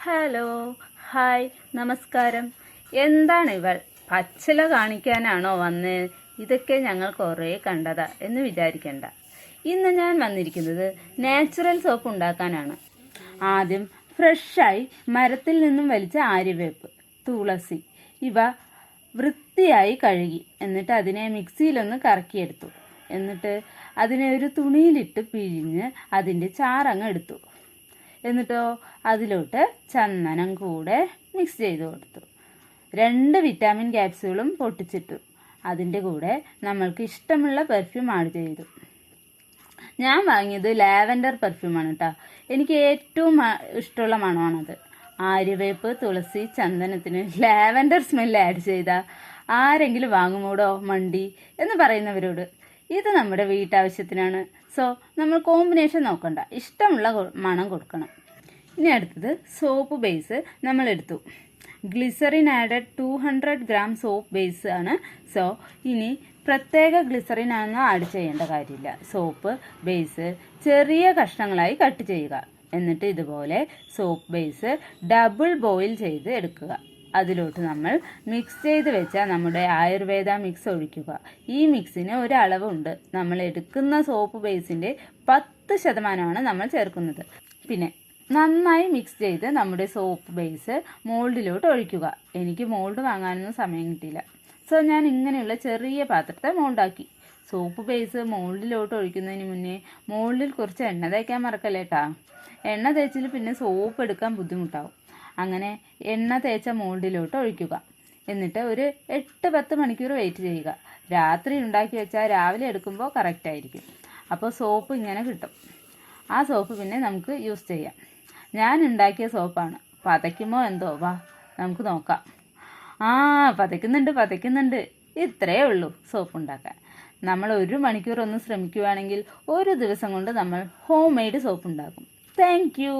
Hello, hi, നമസ്കാരം. എന്താണ് ഇവൾ പച്ചില കാണിക്കാനാണോ വന്ന്? ഇതൊക്കെ ഞങ്ങൾ കുറേ കണ്ടതാ എന്ന് വിചാരിക്കണ്ട. ഇന്ന് ഞാൻ വന്നിരിക്കുന്നത് നാച്ചുറൽ സോപ്പ് ഉണ്ടാക്കാനാണ്. ആദ്യം ഫ്രഷായി മരത്തിൽ നിന്നും വലിച്ച ആര്യവേപ്പ്, തുളസി ഇവ വൃത്തിയായി കഴുകി എന്നിട്ട് അതിനെ മിക്സിയിലൊന്ന് കറക്കിയെടുത്തു. എന്നിട്ട് അതിനെ ഒരു തുണിയിലിട്ട് പിഴിഞ്ഞ് അതിൻ്റെ ചാറങ്ങ് എടുത്തു. എന്നിട്ടോ അതിലോട്ട് ചന്ദനം കൂടെ മിക്സ് ചെയ്ത് കൊടുത്തു. 2 വിറ്റാമിൻ ക്യാപ്സ്യൂളും പൊട്ടിച്ചിട്ടു. അതിൻ്റെ കൂടെ നമ്മൾക്ക് ഇഷ്ടമുള്ള പെർഫ്യൂം ആഡ് ചെയ്തു. ഞാൻ വാങ്ങിയത് ലാവൻഡർ പെർഫ്യൂമാണ് കേട്ടോ. എനിക്ക് ഏറ്റവും ഇഷ്ടമുള്ള മണമാണത്. ആര്യവേപ്പ്, തുളസി, ചന്ദനത്തിന് ലാവൻഡർ സ്മെല്ല് ആഡ് ചെയ്താൽ ആരെങ്കിലും വാങ്ങുമോടോ മണ്ടി എന്ന് പറയുന്നവരോട്. ഇത് നമ്മുടെ വീട്ടാവശ്യത്തിനാണ്. സോ നമ്മൾ കോമ്പിനേഷൻ നോക്കണ്ട, ഇഷ്ടമുള്ള മണം കൊടുക്കണം. ഇനി അടുത്തത് സോപ്പ് ബേസ് നമ്മൾ എടുത്തു. Glycerine added 200 gram soap base ആണ്. സോ ഇനി പ്രത്യേക ഗ്ലിസറിൻ ആണെന്ന് ആഡ് ചെയ്യേണ്ട കാര്യമില്ല. സോപ്പ് ബേസ് ചെറിയ കഷ്ണങ്ങളായി കട്ട് ചെയ്യുക. എന്നിട്ട് ഇതുപോലെ സോപ്പ് ബേസ് ഡബിൾ ബോയിൽ ചെയ്ത് എടുക്കുക. അതിലോട്ട് നമ്മൾ മിക്സ് ചെയ്ത് വെച്ച നമ്മുടെ ആയുർവേദ മിക്സ് ഒഴിക്കുക. ഈ മിക്സിന് ഒരളവുണ്ട്. നമ്മൾ എടുക്കുന്ന സോപ്പ് ബേസിൻ്റെ 10% നമ്മൾ ചേർക്കുന്നത്. പിന്നെ നന്നായി മിക്സ് ചെയ്ത് നമ്മുടെ സോപ്പ് ബേസ് മോൾഡിലോട്ട് ഒഴിക്കുക. എനിക്ക് മോൾഡ് വാങ്ങാനൊന്നും സമയം കിട്ടിയില്ല. സോ ഞാൻ ഇങ്ങനെയുള്ള ചെറിയ പാത്രത്തെ മോൾഡാക്കി. സോപ്പ് ബേസ് മോൾഡിലോട്ട് ഒഴിക്കുന്നതിന് മുന്നേ മോൾഡിൽ കുറച്ച് എണ്ണ തേക്കാൻ മറക്കല്ലേട്ടാ. എണ്ണ തേച്ചിൽ പിന്നെ സോപ്പ് എടുക്കാൻ ബുദ്ധിമുട്ടാവും. അങ്ങനെ എണ്ണ തേച്ച മോൾഡിലോട്ട് ഒഴിക്കുക. എന്നിട്ട് ഒരു 8-10 മണിക്കൂർ വെയിറ്റ് ചെയ്യുക. രാത്രി ഉണ്ടാക്കി വെച്ചാൽ രാവിലെ എടുക്കുമ്പോൾ കറക്റ്റായിരിക്കും. അപ്പോൾ സോപ്പ് ഇങ്ങനെ കിട്ടും. ആ സോപ്പ് പിന്നെ നമുക്ക് യൂസ് ചെയ്യാം. ഞാൻ ഉണ്ടാക്കിയ സോപ്പാണ്. പതയ്ക്കുമോ എന്തോ? വാ നമുക്ക് നോക്കാം. പതയ്ക്കുന്നുണ്ട്. ഇത്രയേ ഉള്ളൂ സോപ്പ് ഉണ്ടാക്കാൻ. നമ്മൾ 1 മണിക്കൂർ ഒന്ന് ശ്രമിക്കുകയാണെങ്കിൽ ഒരു ദിവസം കൊണ്ട് നമ്മൾ ഹോം മെയ്ഡ് സോപ്പ് ഉണ്ടാക്കും. Thank you.